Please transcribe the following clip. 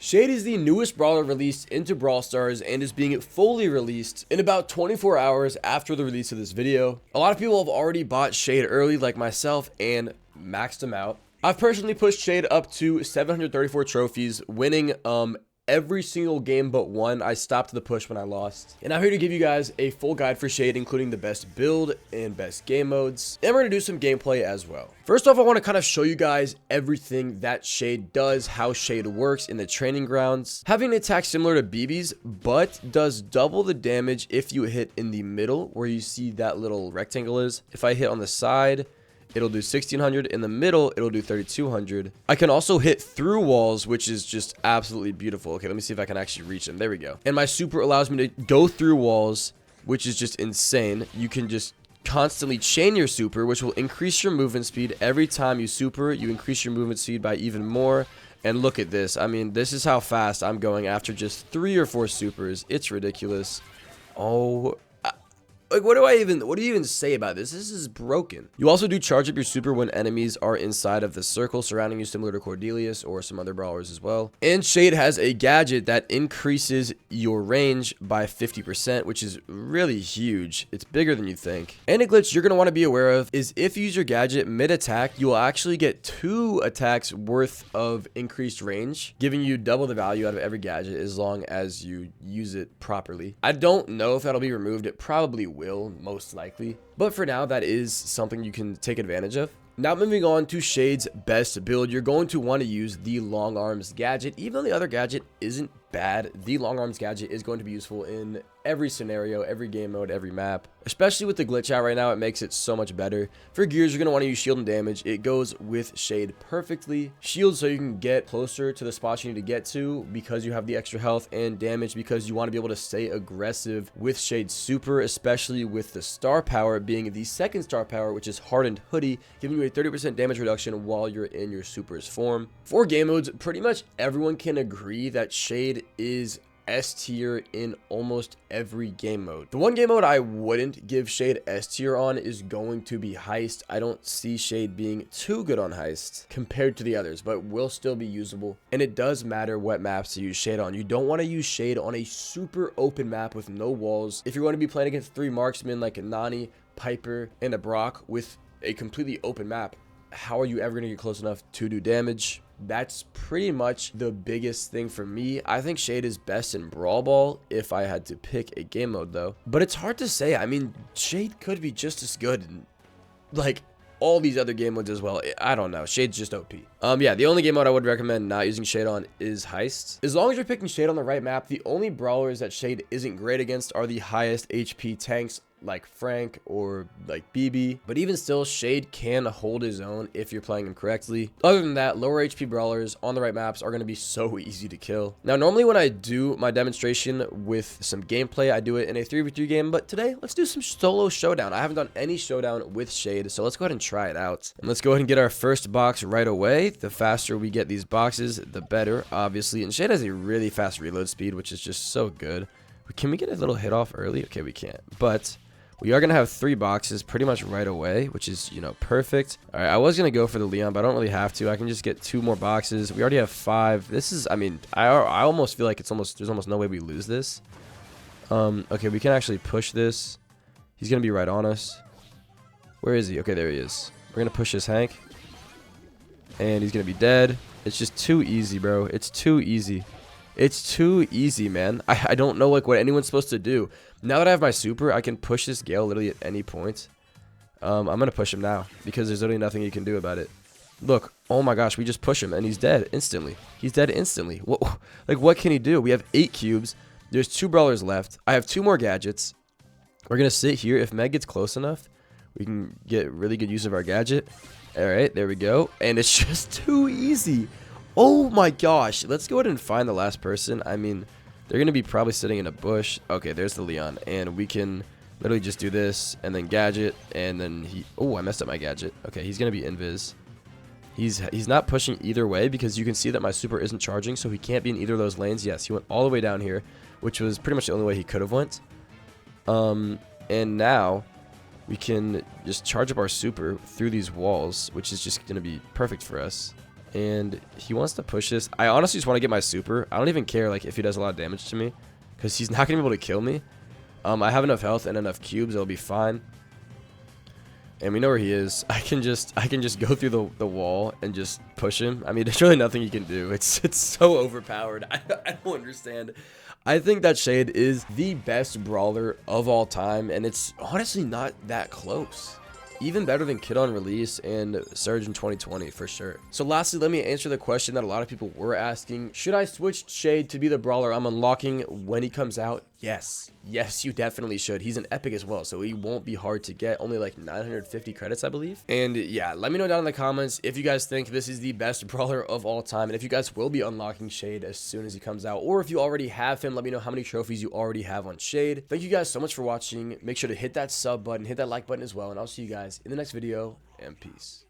Shade is the newest brawler released into Brawl Stars and is being fully released in about 24 hours after the release of this video. A lot of people have already bought Shade early like myself and maxed him out. I've personally pushed Shade up to 734 trophies, winning every single game but one. I stopped the push when I lost. And I'm here to give you guys a full guide for Shade, including the best build and best game modes. And we're going to do some gameplay as well. First off, I want to kind of show you guys everything that Shade does, how Shade works in the training grounds. Having an attack similar to BB's, but does double the damage if you hit in the middle where you see that little rectangle is. If I hit on the side, it'll do 1600. In the middle, it'll do 3200. I can also hit through walls, which is just absolutely beautiful. Okay, let me see if I can actually reach them. There we go. And my super allows me to go through walls, which is just insane. You can just constantly chain your super, which will increase your movement speed. Every time you super, you increase your movement speed by even more. And look at this. I mean, this is how fast I'm going after just 3 or 4 supers. It's ridiculous. Oh, like, what do you even say about this? This is broken. You also do charge up your super when enemies are inside of the circle surrounding you, similar to Cordelius or some other brawlers as well. And Shade has a gadget that increases your range by 50%, which is really huge. It's bigger than you think. And a glitch you're going to want to be aware of is if you use your gadget mid-attack, you will actually get 2 attacks worth of increased range, giving you double the value out of every gadget as long as you use it properly. I don't know if that'll be removed. It probably will, most likely, but for now that is something you can take advantage of. Now moving on to Shade's best build, you're going to want to use the long arms gadget. Even though the other gadget isn't bad, the long arms gadget is going to be useful in every scenario, every game mode, every map. Especially with the glitch out right now, it makes it so much better. For gears, you're going to want to use shield and damage. It goes with Shade perfectly. Shield so you can get closer to the spots you need to get to because you have the extra health, and damage because you want to be able to stay aggressive with Shade's super, especially with the star power being the second star power, which is Hardened Hoodie, giving you a 30% damage reduction while you're in your super's form. For game modes, pretty much everyone can agree that Shade is S tier in almost every game mode. The one game mode I wouldn't give Shade S tier on is going to be Heist. I don't see Shade being too good on Heist compared to the others, but will still be usable. And it does matter what maps to use Shade on. You don't want to use Shade on a super open map with no walls. If you're going to be playing against 3 marksmen like a Nani, Piper, and a Brock with a completely open map, how are you ever going to get close enough to do damage? That's pretty much the biggest thing for me. I think Shade is best in Brawl Ball if I had to pick a game mode though. But it's hard to say. I mean, Shade could be just as good in like all these other game modes as well. I don't know. Shade's just OP. Yeah, the only game mode I would recommend not using Shade on is Heist. As long as you're picking Shade on the right map, the only brawlers that Shade isn't great against are the highest HP tanks like Frank or like BB, but even still, Shade can hold his own if you're playing him correctly. Other than that, lower HP brawlers on the right maps are going to be so easy to kill. Now, normally when I do my demonstration with some gameplay, I do it in a 3v3 game, but today let's do some solo showdown. I haven't done any showdown with Shade, so let's go ahead and try it out. And let's go ahead and get our first box right away. The faster we get these boxes, the better, obviously. And Shade has a really fast reload speed, which is just so good. Can we get a little hit off early? Okay, we can't, but we are going to have 3 boxes pretty much right away, which is, you know, perfect. All right, I was going to go for the Leon, but I don't really have to. I can just get 2 more boxes. We already have 5. This is, I mean, I almost feel like there's almost no way we lose this. Okay, we can actually push this. He's going to be right on us. Where is he? Okay, there he is. We're going to push this Hank. And he's going to be dead. It's just too easy, bro. It's too easy. It's too easy, man. I don't know like what anyone's supposed to do. Now that I have my super, I can push this Gale literally at any point. I'm going to push him now because there's literally nothing you can do about it. Look, oh my gosh, we just push him and he's dead instantly. He's dead instantly. What can he do? We have 8 cubes. There's 2 brawlers left. I have 2 more gadgets. We're going to sit here. If Meg gets close enough, we can get really good use of our gadget. All right, there we go. And it's just too easy. Oh my gosh. Let's go ahead and find the last person. I mean, they're going to be probably sitting in a bush. Okay, there's the Leon. And we can literally just do this and then gadget. And then he... Oh, I messed up my gadget. Okay, he's going to be invis. He's not pushing either way because you can see that my super isn't charging. So he can't be in either of those lanes. Yes, he went all the way down here, which was pretty much the only way he could have went. And now we can just charge up our super through these walls, which is just going to be perfect for us. And he wants to push this. I honestly just want to get my super. I don't even care like if he does a lot of damage to me, because he's not gonna be able to kill me. I have enough health and enough cubes. It'll be fine. And we know where he is. I can just go through the wall and just push him. I mean, there's really nothing you can do. It's so overpowered. I don't understand. I think that Shade is the best brawler of all time, and it's honestly not that close. Even better than Kid on Release and Surge in 2020 for sure. So lastly, let me answer the question that a lot of people were asking. Should I switch Shade to be the brawler I'm unlocking when he comes out? Yes. Yes, you definitely should. He's an epic as well, so he won't be hard to get. Only like 950 credits, I believe. And yeah, let me know down in the comments if you guys think this is the best brawler of all time, and if you guys will be unlocking Shade as soon as he comes out, or if you already have him, let me know how many trophies you already have on Shade. Thank you guys so much for watching. Make sure to hit that sub button, hit that like button as well, and I'll see you guys in the next video, and peace.